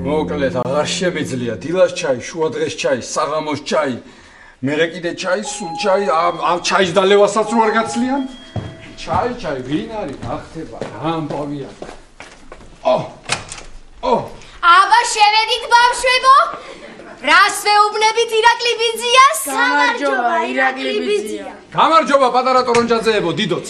მოკლედ აღარ შემიძლია დილას ჩაი, შუადღეს ჩაი, საღამოს ჩაი, მერე კიდე ჩაი, სულ ჩაი, ამ ჩაის დალევასაც რო არ გაცლიან. ჩაი, ვინ არის? რა ხდება? რა ამბავია? აბა შევედით ბავშვებო? რას ვეუბნებით ირაკლი ბიძიას? გამარჯობა ირაკლი ბიძია. გამარჯობა პატარა ტორონჯაძეებო, დიდოც.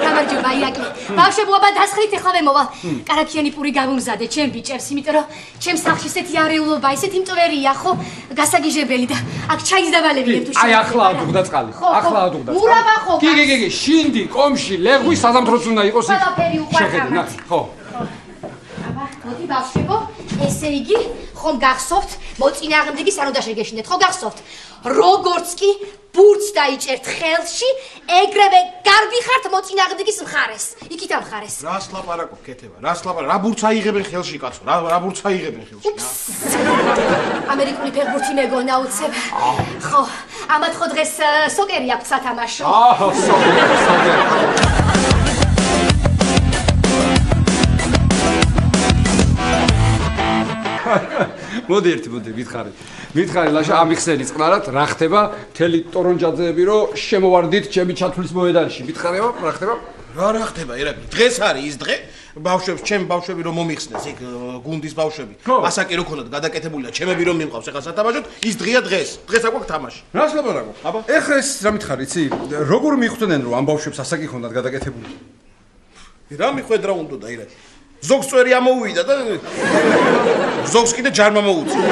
გამარჯობა ირაკლი. ბავშვებო, აბა დასხრით ეხლა მოვა. კარაქიანი პური გამომზადე ჩემ ბიჭებს, იმიტომ რომ ჩემ სახლში ესეთი არეულობა, ესეთი მტვერია, ხო? გასაგიჟებელი და აქ ჩაის დავალებინებ თუ აი ახლა ადუღდა წყალი. ახლა ადუღდა წყალი. ურავა ხო? კი, შინდი, კომში, ლეღვი საზამთროც უნდა იყოს ეს. ყველაფერი უყვართ. ხო. აბა, მოდი ბავშვებო, ესე იგი ხომ გახსოვთ მოწინააღმდეგის ანუ დაშეგეშინეთ ხო გახსოვთ როგორც კი ბურთს დაიჭერთ ხელში ეგრევე გარბი ხართ მოწინააღმდეგის მხარეს იქით ამ მხარეს რას ლაპარაკობ კეთება რას ლაპარაკობ რა ბურთს აიღებენ ხელში კაცო რა ბურთს აიღებენ ხელში ამერიკული ფეხბურთი მეგონა უცებ ხო ამათ ხო დღეს სოკერი აქვს სათამაშო სოკერი მოდი ვითხარი ლაშა ამიხსენი წყნარად რა ხდება მთელი ტორონჯაძეები რომ შემოვარდით ჩემი ჩათვლის მოედანში ვითხარება რა ხდება რა ხდება ირაკლი დღეს არის ის დღე ბავშვებს ჩემ ბავშვები რომ მომიხსნეს იქ გუნდის ბავშვები ასაკი რო ქონდათ გადაკეთებული და ჩემები რომ მიმყავს ეხლა სათამაშოდ ის დღეა დღეს აქ გვაქვს თამაში რას ლაპარაკობ აბა ეხლა ეს რა მითხარი იცი როგორ მიხვდნენ რომ ამ ბავშვებს ასაკი ქონდათ გადაკეთებული რა მიხვედრა უნდა და ირაკლი ზოგს წვერი ამოუვიდა და ზოგს კიდე ჯარმა მოუწია.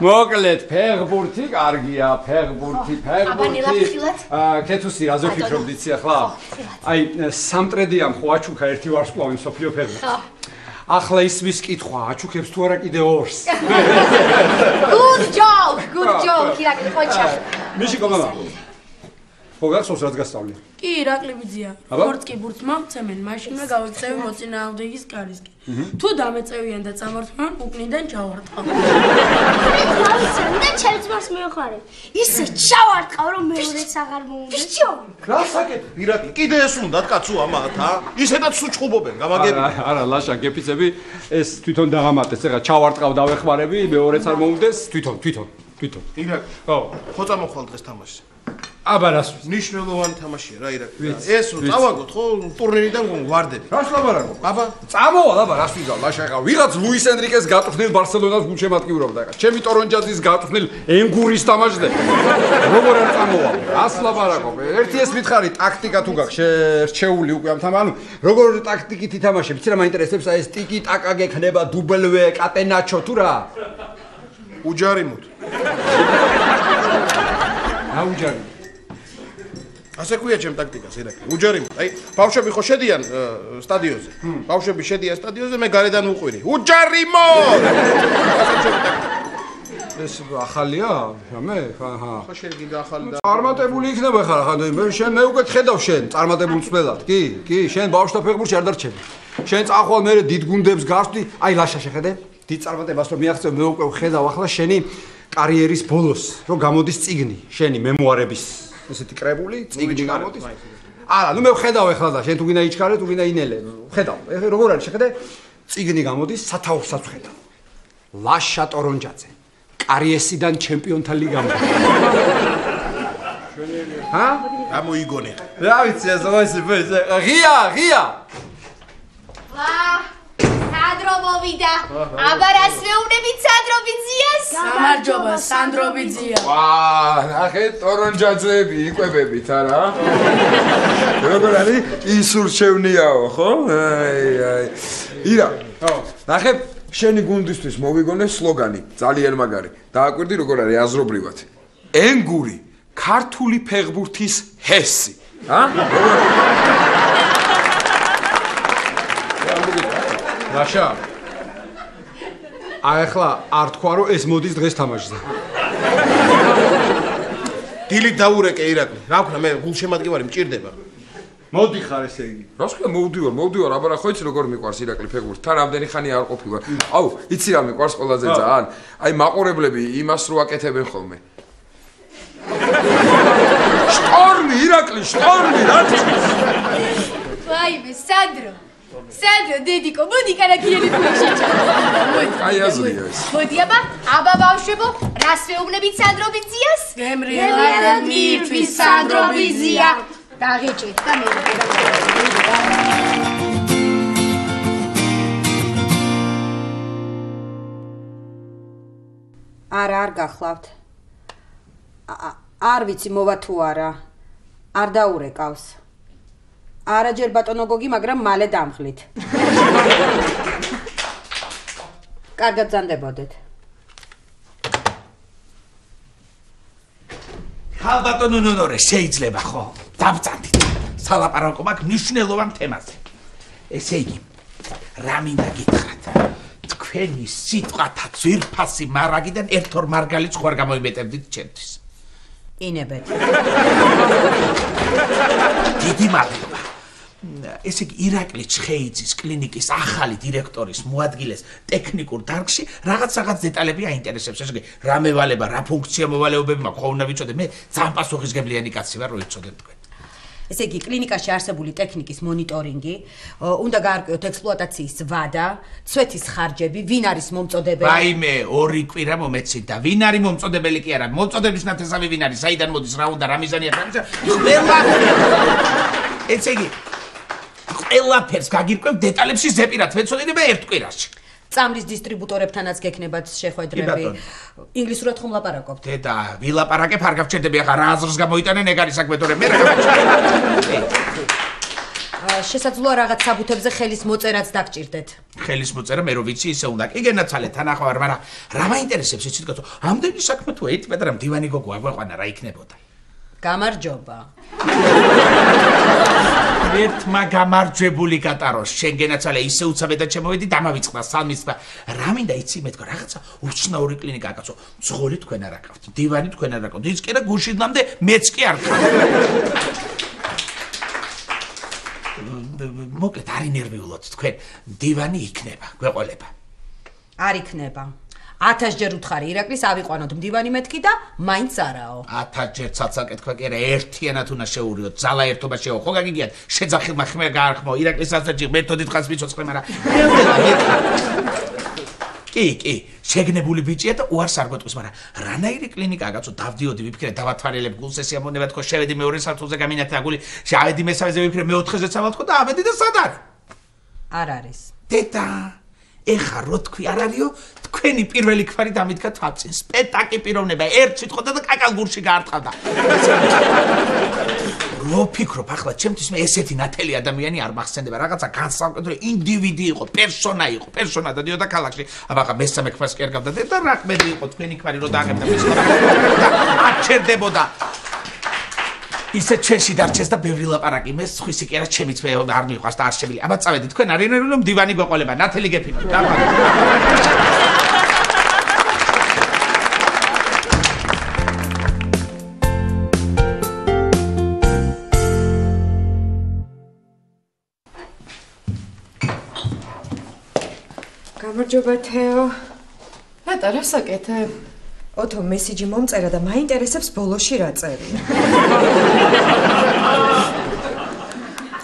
მოკლედ ფეხბურთი კარგია, ფეხბურთი. კეთუსი რაზე ვფიქრობ იცი ახლა? აი სამტრედიამ ხო აჩუქა ერთი ვარსკვლავი მსოფლიო ფეხბურთში. ახლა ისმის კითხვა აჩუქებს თუ არა კიდე ორს. Good joke, ირაკლი ხოჩა. მიში კომამა. ხო გახსოვს რაც გასწავლე? კი, ირაკლი ბიძია. როგორც კი ბურთს მოგცემენ, მაშინვე გავიქცევი მოწინააღმდეგის კარისკენ. თუ დამეწევიან და წამორთმევან, უკნიდან ჩავარტყავ. და ჩემს მას მივხარე. ისე ჩავარტყავ, რომ მეორეც აღარ მოუნდეს. რა საკეთე? ირაკლი, კიდე ეს უნდათ კაცო ამათ, ისედაც სუჩხუბობენ, გამაგები. არა, ლაშა, გეფიცები, ეს თვითონ დაღამატეს, ეხლა ჩავარტყავ დავეხმარები, მეორეც არ მოუნდეს, თვითონ. ირაკლი. ხო, ხო წამოხვალ დღეს თამაშზე. აბა რას ნიშნულოვანი თამაშია რა ირაკლი. ეს რომ წავაგოთ ხო ტურნირიდან ვარდები. რას ლაპარაკობ? აბა წამოვალ აბა რას ვიზავ ლაშა ეხლა ვიღაც ლუის ენრიკეს გაწვრთნილ ბარსელონას გულშემატკივრობდა ეხლა. ჩემი ტორონჯაძის გაწვრთნილ ენგურის თამაშზე. როგორ არ წამოვალ? რას ლაპარაკობ? ერთი ეს მითხარი ტაქტიკა თუ გაქვს შერჩეული უკვე ამ თამაშს. ანუ როგორ ტაქტიკით ითამაშებ? იცი რა მაინტერესებს აი ეს ტიკი ტაკა გექნება დუბლვე კატენაჩო თუ რა? უჯარიმოთ. რა უჯარი? ასე ქვია ჩემ ტაქტიკას ირაკლი. უჯარიმოთ. აი ბავშვები ხო შედიან სტადიონზე. ბავშვები შედიან სტადიონზე, მე გარედან უყვირი. უჯარიმოთ! ეს ახალია? მე? ხა. ხო შეიძლება ახალი და წარმატებული იქნება ხარ ხა შენ მე უკვე ხედავ შენ წარმატებულ წვლად. კი, შენ ბავშვთა ფეხბურთში არ დარჩები. შენ წახვალ მე დიდ გუნდებს გასვდი. აი ლაშა შეხედე. დიდ წარმატებას რომ მიაღწევ მე უკვე ხედავ ახლა შენი კარიერის ბოლოს რომ გამოდის წიგნი, შენი მემუარების ესეთი კრებული, წიგნი გამოდის. არა, ნუ მე ვხედავ ახლა და შენ თუ გინდა იჩქარე, თუ გინდა ინელე. ვხედავ. ეხლა როგორ არის შეხედე? წიგნი გამოდის, სათაურსაც ვხედავ. ლაშა ტორონჯაძე. კარიესიდან ჩემპიონთა ლიგამდე. ჰა? გამოიგონე. რა ვიცი ეს ღია. სანდრო მოვიდა. აბა რას ვეუბნებით სანდრო ბიძიას? გამარჯობა, სანდრო ბიძია. ნახე ტორონჯაძეები იკვებებით არა? როგორ არის? ისურჩევნიაო, ხო? აი. ირა. ხო. ნახე შენი გუნდისთვის მოვიგონე სლოგანი, ძალიან მაგარი. დააკვირდი როგორ არის აზრობრივად. ენგური, ქართული ფეხბურთის ჰესი. ჰა? ლაშა. აი ახლა არ თქვა რომ ეს მოდის დღეს თამაშზე. დილით დაურეკე ირაკლი. რა ვქნა მე გულშემატკივარი მჭირდება. მოდი ხარ ესე იგი. რას ქვია მოვდივარ, აბა ხო იცი როგორ მიყვარს ირაკლი ფეხბურთი. თან რამდენი ხანი არ ყოფილა. აუ, იცი რა მიყვარს ყველაზე ძალიან? აი მაყურებლები იმას რო აკეთებენ ხოლმე. შტორმი ირაკლი, შტორმი რა თქმა. ვაიმე, სანდრო. სანდრო, დედიკო, მოდი კარაკიერი ფუში. აი აზრია ეს. მოდი აბა ბავშვებო, რას ვეუბნებით სანდრო ბიზიას? გემრიელად მირთვის სანდრო ბიზია. დაღიჭით და მე. არ გახლავთ. არ ვიცი მოვა თუ არა. არ დაურეკავს. არა ჯერ ბატონო გოგი, მაგრამ მალე დამხლით. კარგად ზანდებოდეთ. ხალბატონო ნონორე, შეიძლება ხო? დავწანდით. სალაპარაკო მაქვს მნიშვნელოვან თემაზე. ესე იგი, რა მინდა გითხრათ? თქვენი სიტყვათა ძვირფასი მარაგიდან ერთ-ორ მარგალიტს ხوار გამოიმეტებდით ჩემთვის. ინებეთ. დიდი მადლობა. ესე იგი, ირაკლი ჩხეიძის კლინიკის ახალი დირექტორის მოადგილეს ტექნიკურ დარგში რაღაც დეტალები აინტერესებს. ესე იგი, რა მევალება, რა ფუნქცია მოვალეობები მაქვს, ხო უნდა ვიცოდე, მე ძალიან პასუხისგებლიანი კაცი ვარ, რო იცოდეთ თქვენ. ესე იგი, კლინიკაში არსებული ტექნიკის მონიტორინგი, უნდა გაარკვიოთ ექსპლუატაციის ვადა, ცვეთის ხარჯები, ვინ არის მომწოდებელი. ვაიმე, ორი კვირა მომეცით და ვინ არის მომწოდებელი კი არა, მომწოდების ნათესავი ვინ არის, საიდან მოდის, რა უნდა, რა მიზანი აქვს, ყველა. ესე იგი, ყველაფერს გაგირკვევ დეტალებში ზეპირად ვეცოდინება ერთ კვირაში. წამლის დისტრიბუტორებთანაც გექნებათ შეხვედრები. ინგლისურად ხომ ლაპარაკობთ? დედა, ვილაპარაკებ, არ გავჩერდები ახლა რა აზრს გამოიტანენ, ეგ არის საქმე, თორემ მე რა გავჩერდები. შესაძლოა რაღაც საბუთებზე ხელის მოწერაც დაგჭირდეთ. ხელის მოწერა მე რო ვიცი ისე უნდა. კი გენაცალე თანახმარ, მაგრამ რა მაინტერესებს იცით კაცო? ამდენი საქმე თუ ეიტმეთ რა მდივანი გოგო აგვეყვანა რა იქნებოდა. გამარჯობა. ერთმა გამარჯვებული გატაროს, შენ გენაცალე ისე უცაბედად შემოვედი, დამავიწყდა სამისმა. რა მინდა იცი მე თქვა რაღაცა უცნაური კლინიკა კაცო. მძღოლი თქვენ არ აკავთ, დივანი თქვენ არ აკავთ. ის კი რა გუშინამდე მეც კი არ ხარ. მოკლედ არ ინერვიულოთ თქვენ, დივანი იქნება, გვეყოლება. არ იქნება. 1000 ჯერ უთხარი ირაკლის ავიყვანოთ მდივანი მეთქი და მაინც არაო. 1000 ჯერ ცალსაკეთქვა კი არა, ერთიანად უნდა შეურიოთ, ძალა ერთობა შეო. ხო გაგიგიათ, შეძახილმა ხმე გაარხმო, ირაკლის ასაჯი მეთოდით ხას მიცოცხლე, მაგრამ კი, შეგნებული ბიჭია და უარს არ გეტყვის, მაგრამ რანაირი კლინიკაა კაცო, დავდიოდი ვიფიქრე, დავათვალელებ გულს ესე ამონება თქო, შევედი მეორე სართულზე გამინათე აგული, შევედი მესამეზე ვიფიქრე, მეოთხეზე წავალ თქო და ავედი და სად არის? არ არის. დედა, ეხა რო თქვი არ არისო, თქვენი პირველი კვარი დამიდგა თვალწინ. სპექტაკლი პიროვნება, ერთ სიტყვა და კაკალგურში გაარტყავდა. რო ფიქრობ, ახლა ჩემთვის მე ესეთი ნათელი ადამიანი არ მახსენდება, რაღაცა განსაკუთრებული ინდივიდი იყო, პერსონა დადიოდა ქალაქში. აბა მესამე კვარს კი არ გავდადე და რა ქმედი იყო თქვენი კვარი რო დააგებდა მის აჩერდებოდა. ისე ჩვენში დარჩეს და ბევრი ლაპარაკი, მე სხვისი კი არა, ჩემიც მე არ მიყვარს და არ შემილი. აბა წავედი, თქვენ არ ინერვიულობ, დივანი გვეყოლება, ნათელი გეფინოთ. გამარჯობა თეო. ნატა, რა საკეთებ? ოთო მესიჯი მომწერა და მაინტერესებს ბოლოში რა წერია.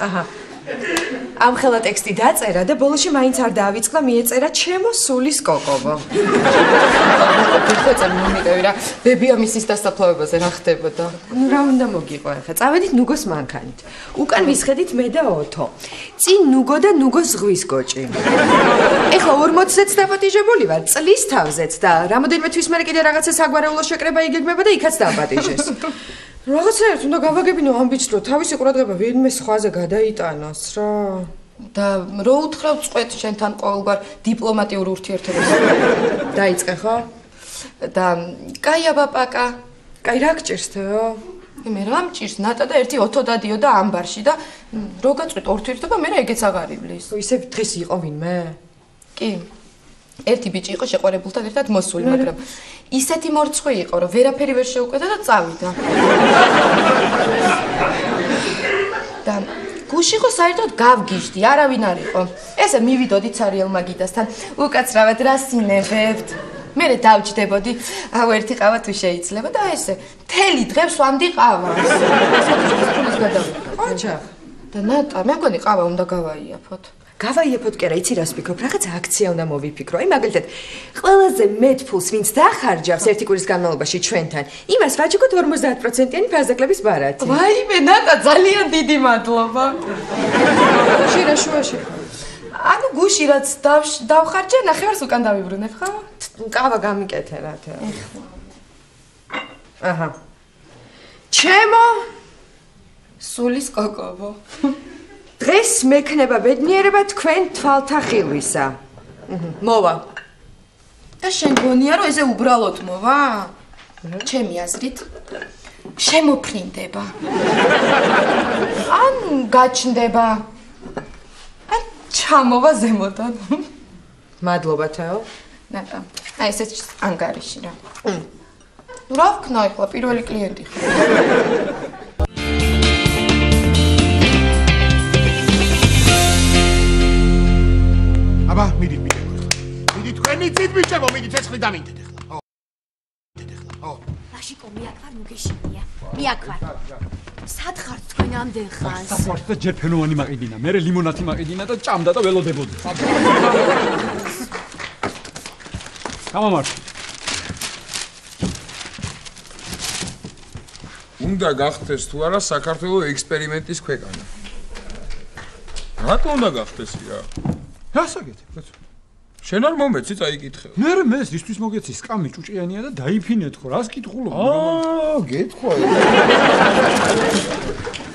აჰა. ამ ხელა ტექსტი დაწერა და ბოლოში მაინც არ დაავიწყდა, მიეწერა ჩემო სულის კოკობო. ხო, მომიტევი რა, ბებია მისის დასაფლავებაზე რა ხდებოდა? ნუ რა უნდა მოგიყო ახლა? წავედით ნუგოს მანქანით. უკან ვისხედით მე და ოთო. წინ ნუგო და ნუგოს ზღვის გოჭი. ეხლა 40-ზე დაპატიჟებული ვარ, წლის თავზეც და რამოდენიმე თვის მერე კიდე რაღაცა საგვარეულო შეკრება იგეგმება და იქაც დააპატიჟეს. რაღაცაერთ უნდა გავაგებინო ამბიც რომ თავისი ყურადღება ვინმე სხვაზე გადაიტანოს რა. და რო უთხრევ წვეთ შენთან ყოველგვარ დიპლომატიურ ურთიერთობებს. დაიწყე ხო? და კაი აბაპაკა. კაი რა გჭირს თეო? მე რა მჭირს, ნატა და ერთი ოთო დადიოდა ამბარში და რო გაწყვეტ ურთიერთობა, მე რა ეგეც აღარ ივლის. ისე დღეს იყო ვინმე? კი. ერთი ბიჭი იყო შეყვარებულთან ერთად მოსული, მაგრამ ისეთი მორცხვი იყო, რომ ვერაფერი ვერ შეუკვეთა და წავიდა. და გუში ხო საერთოდ გავგიჟდი, არავინ არ იყო. ესე მივიდოდი ცარიელ მაგიდასთან, უკაცრავად რა სინებებთ. მერე დავჭდებოდი, აუ ერთი ყავა თუ შეიძლება და ესე მთელი დღე ვსვამდი ყავას. ოჩახ. ოჩახ. და ნატა, მე მგონი ყავა უნდა გავაიაფოთ. გავაიაფოთ კი არა, იცი რას ვფიქრობ? რაღაც აქცია უნდა მოვიფიქრო. აი მაგალითად, ყველაზე მეტ ფულს ვინც დახარჯავს ერთი კვირის განმავლობაში ჩვენთან, იმას ვაჩუქოთ 50%-იანი ფასდაკლების ბარათი. ვაიმე, ნატა, ძალიან დიდი მადლობა. შირა შუაში. ანუ გუში რაც დავხარჯე, ნახევარს უკან დავიბრუნებ, ხო? კავა გამიკეთე რათა. აჰა. ჩემო სულის კოკობო. დღეს მექნება ბედნიერება თქვენ თვალთა ხილვისა. მოვა. და შენ გონია რომ ესე უბრალოდ მოვა? ჩემი აზრით შემოფრინდება. ან გაჩნდება. ან ჩამოვა ზემოდან. მადლობა თეო. ნატა, აი ესეც ანგარიში რა. რა ვქნა ახლა პირველი კლიენტი ხარ. აბა, მიდი თქვენი ცით ბიჭებო, მიდით ეს ხრი დამინდეთ ახლა. ო. ლაშიკო, მიაკვარ, ნუ გეშინია. მიაკვარ. სად ხართ თქვენ ამდენ ხანს? საყვართ და ჯერ ფენოვანი მაყიდინა, მე ლიმონათი მაყიდინა და ჭამდა და ველოდებოდი. გამომართე. უნდა გახდეს თუ არა საქართველოს ექსპერიმენტის ქვეყანა. რატო უნდა გახდეს რა? რასაკეთებ, კაცო? შენ არ მომეცი წაიკითხე. მე ისთვის მოგეცი სკამი ჭუჭიანია და დაიფინეთ ხო, რას კითხულობ? გეთქვა.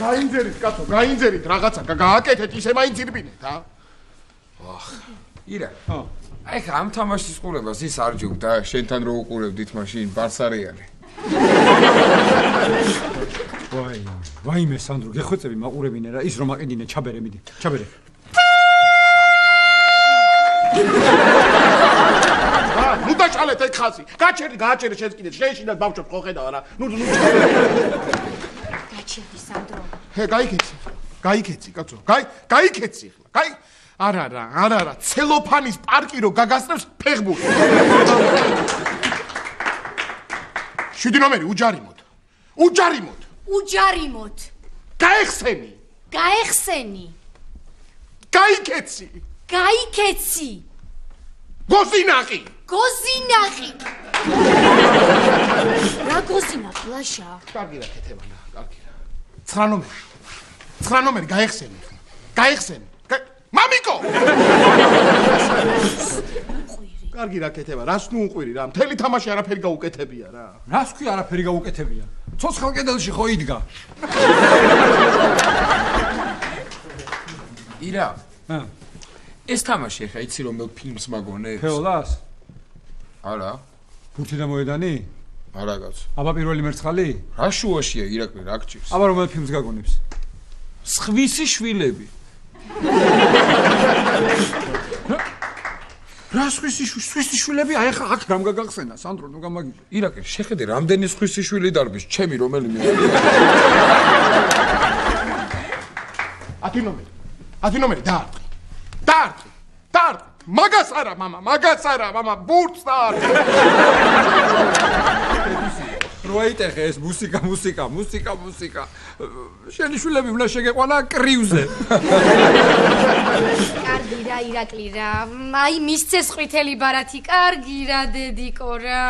გაინძერით, კაცო, გაინძერით რაღაცა, გააკეთეთ ისე მაინც ირბინეთ, ა? ვახ. ირა. აი ხა ამ თამაშის ყურებას ის არ ჯობ და შენთან რო უყურებდით მაშინ ბარსარიალი. ვაიმე სანდრო, გეხვეწები მაყურებინე რა, ის რომ აყიდინე, ჩაბერე მიდი, ჩაბერე. ნუ დაჭალეთ ეგ ხაზი. გააჩერე შენს კიდე შეეშინათ ბავშვებს ხო ხედავ რა. ნუ გაჩერდი სანდრო. გაიქეცი კაცო. გაიქეცი ახლა. არა, ცელოფანის პარკი რო გაგასწრებს ფეხბურთს. 7 ნომერი უჯარიმოთ. გაეხსენი. გაიქეცი. გოზინაყი. რა გოზინაყი, ლაშა? კარგი რა ქეთებანა, კარგი რა. 9 ნომერი გაეხსენი. მამიკო! კარგი რა ქეთება, რას ნუ უყვირი რა, მთელი თამაში არაფერი გაუკეთებია რა. რას ქვია არაფერი გაუკეთებია? ცოცხალ კედელში ხო იდგა? ირა. ეს თამაში ხა იცი რომელ ფილმს მაგონებს? ფეოლას? არა. ბურთი და მოედანი? არა კაც. აბა პირველი მერცხალი? რა შუაშია ირაკლი რა გჭირს? აბა რომელ ფილმს გაგონებს? სხვისი შვილები. რა სხვისი შვილები? აი ხა აქ რამ გაგახსენა, სანდრო, ნუ გამაგიჯო. ირაკლი, შეხედე რამდენი სხვისი შვილი დარბის, ჩემი რომელიმე. 10 ნომერი დაარტყი. მაგას არა, მამა, ბურთს დაარტყი. როაიტეხე ეს მუსიკა. შენი შვილები უნდა შეგეყვანა კრივზე. კარგი რა, ირაკლი რა. აი მისცეს ყვითელი ბარათი, კარგი რა, დედიკო რა.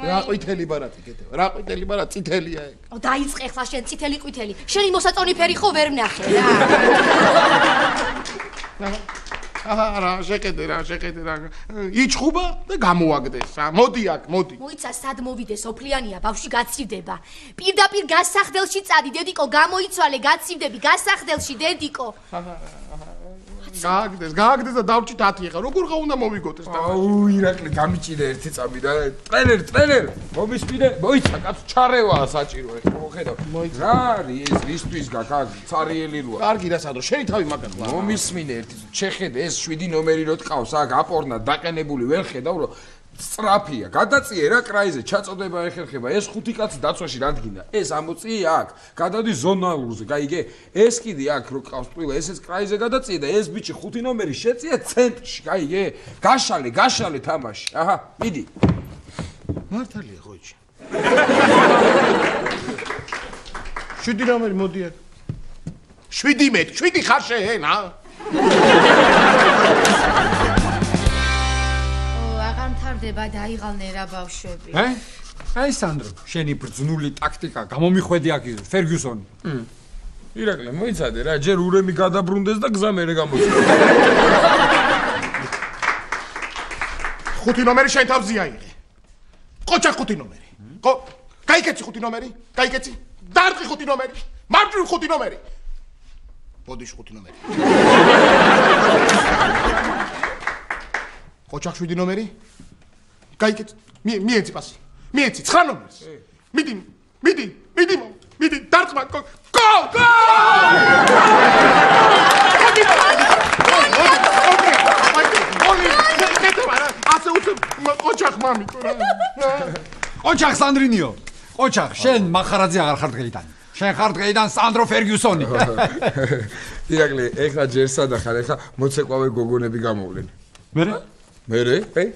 რა ყვითელი ბარათი კეთება? რა ყვითელი ბარათი წითელია ეგ. დაიწყე ხლა შენ წითელი ყვითელი. შენი მოსაწონი ფერი ხო ვერ ვნახე რა. არა, შეხედე რა. იჩხუბა და გამოაგდეს რა. მოდი. მოიცა სად მოვიდეს, ოფლიანია, ბავშვი გაცივდება. პირდაპირ გასახდელში წადი, დედიკო, გამოიცვალე, გაცივდები გასახდელში, დედიკო. გააგდეს და დავჭით 10 ხა. როგორ უნდა მოვიგოთ ეს თამაში? აუ, ირაკლი, გამიჭირე ერთი წამი და ტრენერ, მომისმინე, მოიცა კაც ჩარევა საჭირო ეს მოხედავ. რა არის ეს ისთვის გაკაგი, цаრიელი როა. კარგი რა სადრო, შენი თავი მაგას. მომისმინე ერთი, შეხედე ეს 7 ნომერი რო ტყავს, აქ აპორნა დაყენებული ვერ ხედავ რომ სწრაფია, გადაწიე რა კრაიზე, ჩაწოდება ეხერხება, ეს 5 კაცი დაცვაში რადგინა, ეს ამოწიე აქ, გადადი ზონალურზე, გაიგე? ეს კიდე აქ რო ყავს ტყილა, ესეც კრაიზე გადაწიე და ეს ბიჭი 5 ნომერი შეწია ცენტრში, გაიგე? გაშალე თამაში. აჰა, მიდი. მართალია ხოჭი. 7 ნომერი მოდი აქ. 7 ხარ შენ, ა? ნება დაიღალნე რა ბავშვები. აი სანდრო, შენი ბრძნული ტაქტიკა გამომიხვედი აქ ფერგიუსონი. ირაკლი, მოიცადე რა, ჯერ ურემი გადაბრუნდეს და გზა მერე გამოწვე. 5 ნომერი შენ თავზე აიღე. ყოჩა 5 ნომერი. ხო, გაიკეცი 5 ნომერი, გაიკეცი. დარტყი 5 ნომერი, მარჯვი 5 ნომერი. ბოდიში 5 ნომერი. ყოჩა 7 ნომერი. გაიკეცი. მიეცი პასი. მიეცი 9 ნომერს. მიდი, დარტყმა. გო! ოჩახ მამიკო რა. ოჩახ სანდრინიო. ოჩახ, შენ მახარაძე აღარ ხარ დღეიდან. შენ ხარ დღეიდან სანდრო ფერგიუსონი. ირაკლი, ეხლა ჯერ სადა ხარ, ეხლა მოცეკვავე გოგონები გამოვლენ. მერე? აი.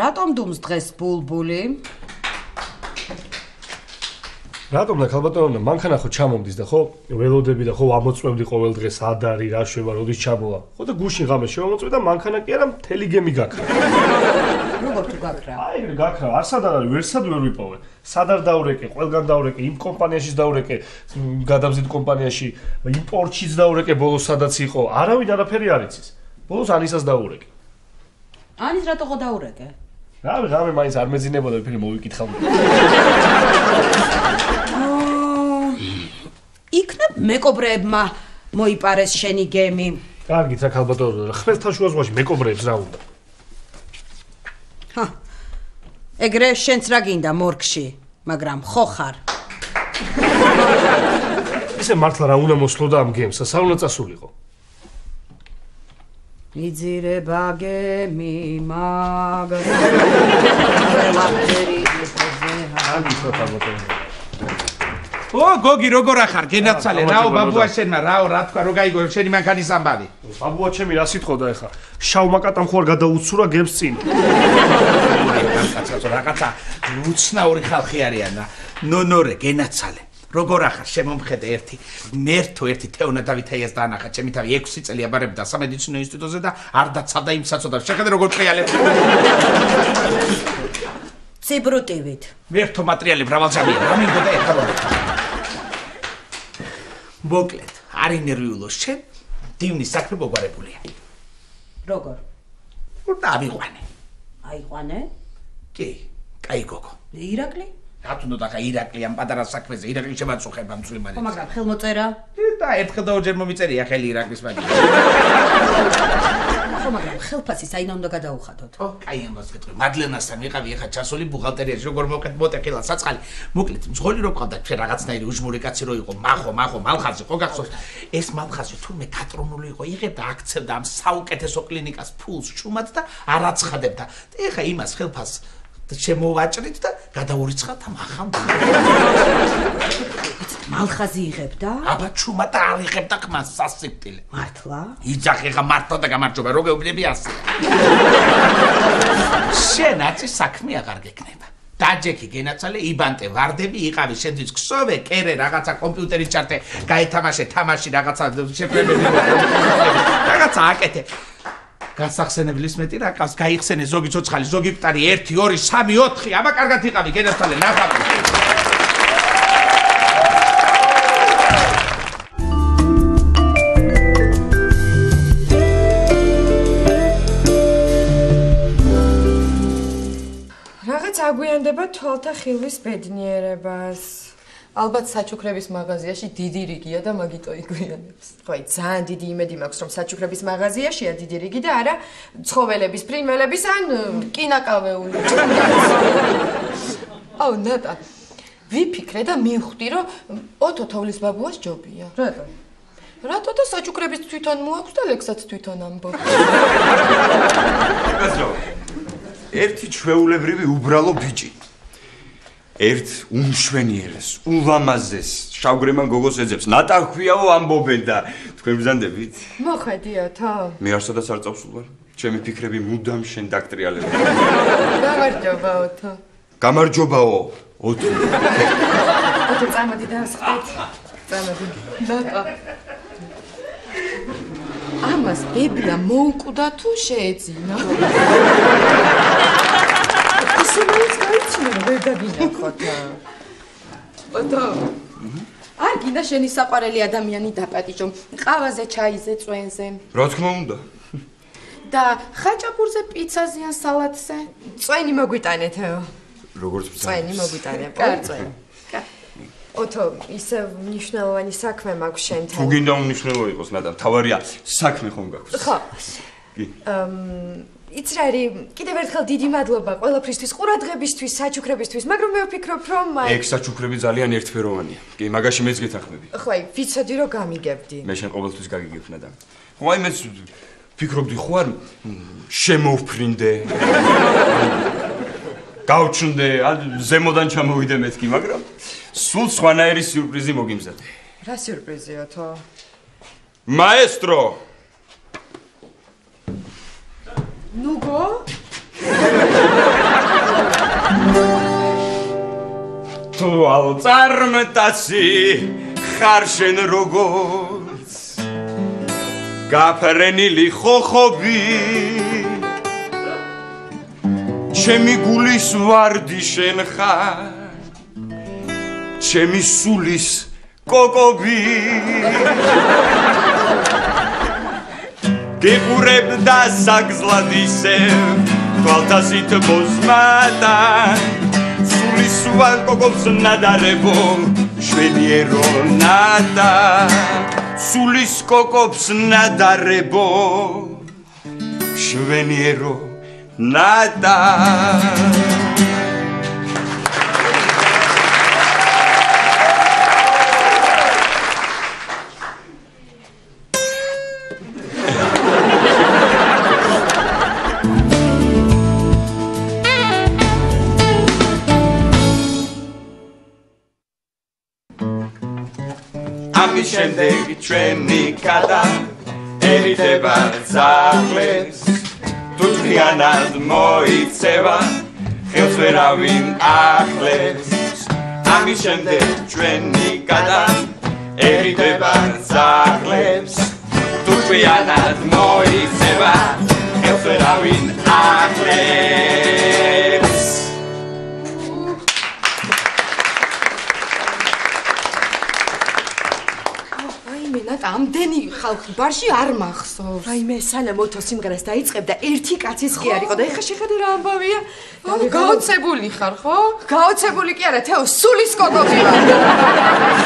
რატომ დუმს დღეს ბულბული? რატომ და ქალბატონო, მანქანა ხო ჩამომდის და ხო ველოდები და ხო ამოწმევდი ყოველ დღეს სად არის, რა შევა, როდის ჩამოვა. ხო და გუშინ ღამეს შევამოწმე და მანქანა კი არა მთელი გემი გაქრა. როგორ თუ გაქრა? აი ეგრე გაქრა, არსად არ არის, ვერსად ვერ ვიპოვე. სად არ დავრეკე, ყველგან დავრეკე, იმ კომპანიაშიც დავრეკე, გადამზიდ კომპანიაში, იმ პორჩიც დავრეკე, ბოლოს სადაც იყო, არავინ არაფერი არ იცის. ბოლოს ანისას დაურეკე. ანის რატო ხო დაურეკე? რავი, ღამე მაინც არ მეძინებოდა, ვიფიქრე მოვიკითხავდი. იქნებ მეკობრეებმა მოიპარეს შენი გემი. კარგით, რა ქალბატონო, ხმელთაშუა ზღვაში მეკობრეებს რა უნდა? ეგრე შენც რა გინდა მორგში, მაგრამ ხო ხარ. ისე მართლა რა უნდა მოსვლოდა ამ გემს, სა უნდა წასულიყო. იძირება გემი მაგრამ ო გოგი როგორ ახარ გენაცალე რაო ბაბუა შენმა რაო რა თქვა რო გაიგო შენი მანქანის ამბავი ბაბუა ჩემი რა სიტყოდა ეხა შავმა კატამ ხო არ გადაუცურა გემს წინ რაღაცა უცნაური ხალხი არიან და ნონორე გენაცალე როგორ ახარ შემომხედე ერთი თეონა დავითაიას დაანახა ჩემი თავი 6 წელი აბარებდა სამედიცინო ინსტიტუტზე და არ დაცავდა იმ საწოდავს შეხედე როგორ ტრიალებს ციბრუტივით მერთო მატერიალი მრავალჯამია რა მინდოდა ეხლა მოკლედ არ ინერვიულოს შენ დივნის საქმე მოგვარებულია როგორ აიყვანე კი კაი გოგო ირაკლი რატომ და ირაკლი ამ პატარა საქმეზე ირაკლი შემაწუხება მწვიმანებს ხო მაგრამ ხელმოწერა და ერთხელ და ორჯერ მომიწერია ხელი ირაკლის მაგის ხო მაგრამ ხელფასი საიდან უნდა გადაუხადოთ ო კაი ამას გეტყვი მადლენასთან ვიყავი ახლა ჩასული ბუღალტერიაში როგორ მოვყეთ მოტეხილა საწყალი მოკლედ მსხოლი რო ყავდა ჩვენ რაღაცნაირი უჟმური კაცი რო იყო მახო მალხაზი ხო გახსოვს ეს მალხაზი თურმე კატრონული იყო იღებდა აქცევდა ამ საუკეთესო კლინიკას ფულს ჩუმად და არ აცხადებდა და ეხა იმას ხელფასს შემოვაჭრით და გადაურიცხავთ ამ ახალ მალხაზი იღებდა? აბა ჩუმა და არ იღებდა ხმას სასიკვდილე. მართლა? იძახე ხა მართლა და გამარჯობა რო გეუბნები ასე. შენაც საქმე აღარ გეკნება. დაჯექი გენაცალე იბანტე ვარდები იყავი შენთვის ქსოვე კერე რაღაცა კომპიუტერის ჩარტე გაეთამაშე თამაში რაღაცა შეფერები რაღაცა აკეთე. გასახსენებლის მეტი რა ყავს გაიხსენე ზოგი ცოცხალი ზოგი კვტარი 1 2 3 4 აბა კარგად იყავი გენაცალე ნახავი რაღაც აგვიანდება თვალთა ხილვის ბედნიერებას. ალბათ საჩუქრების მაღაზიაში დიდი რიგია და მაგიტო იგვიანებს. ხო, აი ძალიან დიდი იმედი მაქვს, რომ საჩუქრების მაღაზიაშია დიდი რიგი და არა ცხოველების, ფრინველების ან კინაკავეული. აუ, ნატა. ვიფიქრე და მივხვდი, რომ ოთო თოვლის ბაბუას ჯობია. რატო? რატო და საჩუქრების თვითონ მოაქვს და ლექსაც თვითონ ამბობს. გასწავლ. ერთი ჩვეულებრივი უბრალო ბიჭი. ერთ უმშვენიერეს, ულამაზეს, შავგრემან გოგოს ეძებს, ნატახვიაო ამბობენ და თქვენ ბრძანდებით? მოხედიოთო? მე არსადაც არ წავსულ ვარ. ჩემი ფიქრები მუდამ შენ დაკტრიალებენ. გამარჯობა ოთო. გამარჯობაო, ოთო. ოთო წამოდი დავსხდეთ. წამოდი. ნატა. ამას ბებია მოუკვდა თუ შეეძინა? ისე მაინც გაიჩინა რომ ვერ დაგინახოთა. ოთო. არ გინდა შენი საყვარელი ადამიანი დაპატიჟო. ყავაზე, ჩაიზე, წვენზე. რა თქმა უნდა. და ხაჭაპურზე, პიცაზე ან სალატზე? წვენი მოგვიტანეთო. როგორც წვენი მოგვიტანებ. კარწვენი. ოთო, ისე მნიშვნელოვანი საქმე მაქვს შენთან. თუ გინდა უნიშნელო იყოს, ნატა, თავარია საქმე ხომ გაქვს. ხო. კი. იცი რა არის, კიდევ ერთხელ დიდი მადლობა ყველაფრისთვის, ყურადღებისთვის, საჩუქრებისთვის, მაგრამ მე ვფიქრობ, რომ ეგ საჩუქრები ძალიან ერთფეროვანია. კი, მაგაში მეც გეთანხმები. ხო, აი, ვიცოდი რომ გამიგებდი. მე შენ ყოველთვის გაგიგებ, ნატა. ხო, აი მეც ფიქრობდი ხო არ შემოვფრინდე. გავჩნდე, ზემოდან ჩამოვიდე მეთქი, მაგრამ სულ სხვანაირი სიურპრიზი მოგიმზადე. რა სიურპრიზია თო? მაესტრო! ნუგო? თუ ალწარმტაცი ხარ შენ როგორც გაფრენილი ხოხობი ჩემი გულის ვარდი შენ ხარ ჩემი სულის კოკობი გიყურებ და საგზლად ისევ თვალთასით ბოზმატან სულის ვალ კოკობს ნადარებო შვენიერო ნატა სულის კოკობს ნადარებო შვენიერო ნატა ამის შემდეგ ჩვენი კატა ერიდება ძაღლებს თუ თვიანად მოიქცევა ხელს ვერავინ ახლებს ამის შემდეგ ჩვენი კატა ერიდება ძაღლებს თუ თვიანად მოიქცევა ხელს ვერავინ ახლებს ნატა, ამდენი ხალხი ბარში არ მახსოვს. რაიმე სანამ ოთო სიმღერას დაიწყებ და ერთი კაციც კი არ იყო და ეხა შეხედე რა ამბავია? გაოცებული ხარ, ხო? გაოცებული კი არა, თეო, სულის კოდობი ვარ.